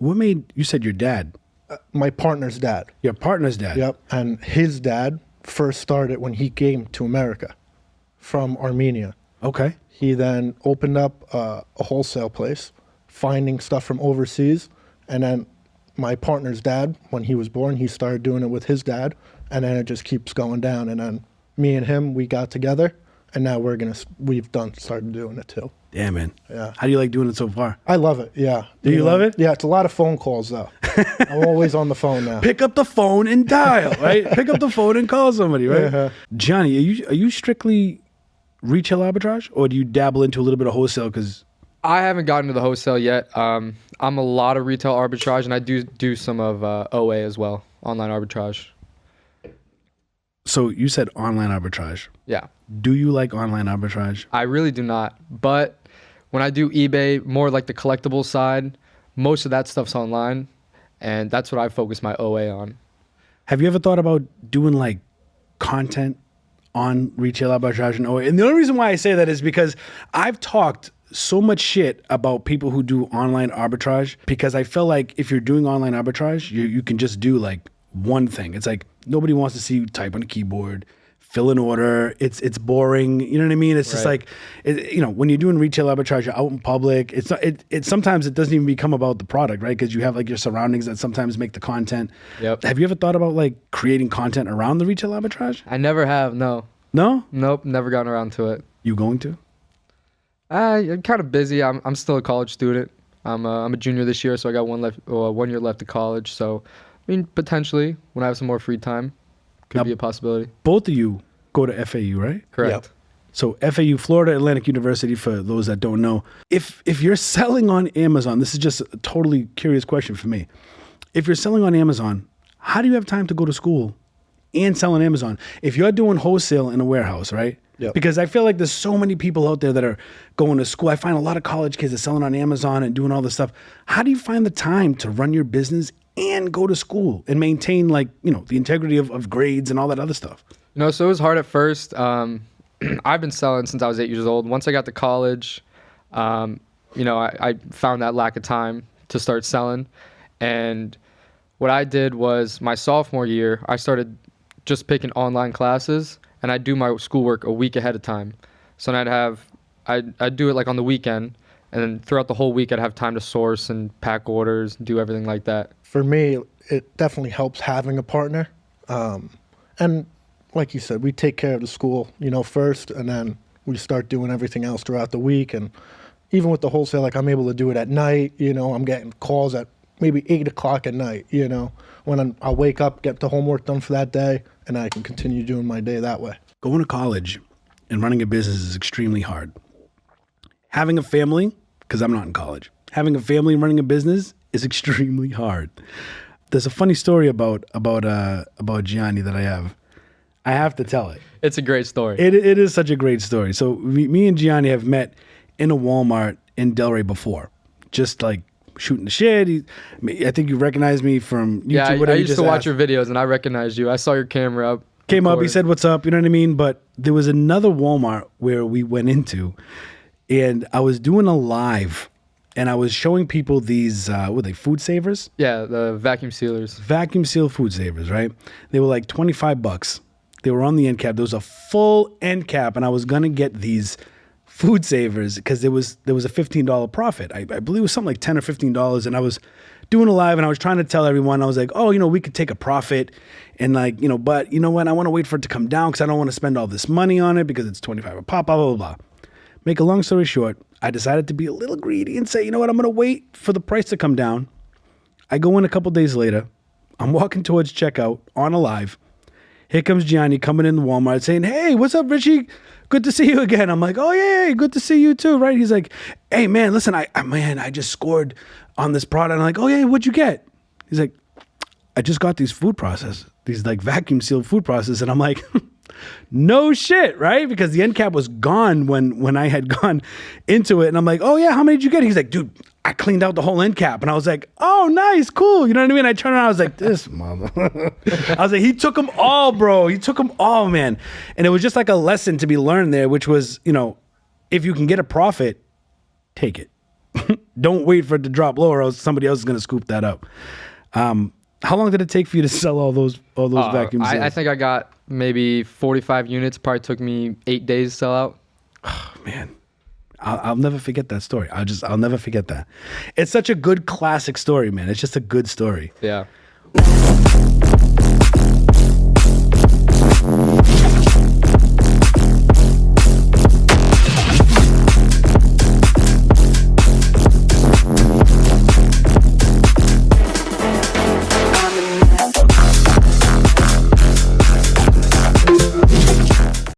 What made, you said your dad? My partner's dad. Your partner's dad? Yep. And his dad first started when he came to America from Armenia. Okay. He then opened up a wholesale place, finding stuff from overseas. And then my partner's dad, when he was born, he started doing it with his dad. And then it just keeps going down. And then me and him, we got together. And now we've started doing it too. Yeah, man. Yeah. How do you like doing it so far? I love it, yeah. Do you love it? Yeah, it's a lot of phone calls though. I'm always on the phone now. Pick up the phone and dial, right? Pick up the phone and call somebody, right? Yeah. Johnny, are you strictly retail arbitrage, or do you dabble into a little bit of wholesale? Because I haven't gotten to the wholesale yet. I'm a lot of retail arbitrage, and I do some of OA as well, online arbitrage. So you said online arbitrage. Yeah. Do you like online arbitrage? I really do not. But when I do eBay, more like the collectible side, most of that stuff's online, and that's what I focus my OA on. Have you ever thought about doing like content on retail arbitrage and OA? And the only reason why I say that is because I've talked so much shit about people who do online arbitrage, because I feel like if you're doing online arbitrage, you can just do like one thing. It's like nobody wants to see you type on a keyboard, fill an order. It's boring. You know what I mean? It's just like, when you're doing retail arbitrage, you're out in public. It's not, sometimes it doesn't even become about the product, right? Because you have like your surroundings that sometimes make the content. Yep. Have you ever thought about like creating content around the retail arbitrage? I never have, no. No? Nope, never gotten around to it. You going to? I'm kind of busy. I'm still a college student. I'm a junior this year, so I got 1 year left of college. So, I mean, potentially when I have some more free time, could be a possibility. Both of you go to FAU, right? Correct. Yep. So FAU, Florida Atlantic University, for those that don't know. If you're selling on Amazon, this is just a totally curious question for me. If you're selling on Amazon, how do you have time to go to school and sell on Amazon? If you're doing wholesale in a warehouse, right? Yep. Because I feel like there's so many people out there that are going to school. I find a lot of college kids are selling on Amazon and doing all this stuff. How do you find the time to run your business and go to school and maintain like, the integrity of grades and all that other stuff? So it was hard at first. I've been selling since I was 8 years old. Once I got to college, I found that lack of time to start selling. And what I did was my sophomore year, I started just picking online classes, and I'd do my schoolwork a week ahead of time. So then I'd do it like on the weekend, and then throughout the whole week I'd have time to source and pack orders, do everything like that. For me, it definitely helps having a partner. And like you said, we take care of the school, first, and then we start doing everything else throughout the week. And even with the wholesale, like I'm able to do it at night, I'm getting calls at maybe 8 o'clock at night, when I'll wake up, get the homework done for that day, and I can continue doing my day that way. Going to college and running a business is extremely hard. Having a family, because I'm not in college, having a family and running a business is extremely hard. There's a funny story about Gianni that I have to tell it. It's a great story. It is such a great story. So me and Gianni have met in a Walmart in Delray before, just like shooting the shit. I think you recognize me from YouTube. Yeah, whatever. I used to watch your videos and I recognized you. I saw your camera up. Came up, he recorded. said, "What's up?" You know what I mean? But there was another Walmart where we went into, and I was doing a live, and I was showing people these, were they food savers? Yeah, the vacuum sealers. Vacuum seal food savers, right? They were like $25. They were on the end cap. There was a full end cap, and I was gonna get these food savers because there was a $15 profit. I believe it was something like $10 or $15, and I was doing a live, and I was trying to tell everyone, I was like, oh, we could take a profit, and like, but you know what? I want to wait for it to come down because I don't want to spend all this money on it because it's 25 a pop, blah, blah, blah. Make a long story short, I decided to be a little greedy and say, you know what? I'm going to wait for the price to come down. I go in a couple days later. I'm walking towards checkout on a live. Here comes Gianni coming in the Walmart saying, hey, what's up, Richie? Good to see you again. I'm like, oh, yeah, good to see you too, right? He's like, hey, man, listen, I just scored on this product. I'm like, oh, yeah, what'd you get? He's like, I just got these food processors, these like vacuum sealed food processors. And I'm like, no shit, right? Because the end cap was gone when I had gone into it. And I'm like, oh, yeah, how many did you get? He's like, dude, I cleaned out the whole end cap. And I was like, oh, nice, cool. You know what I mean? I turned around, I was like, this mother. I was like, he took them all, bro. He took them all, man. And it was just like a lesson to be learned there, which was, if you can get a profit, take it. don't wait for it to drop lower, or else somebody else is going to scoop that up. How long did it take for you to sell all those vacuum seals? I think I got maybe 45 units. Probably took me 8 days to sell out. Oh, man. I'll never forget that story. I'll never forget that. It's such a good classic story, man. It's just a good story. Yeah.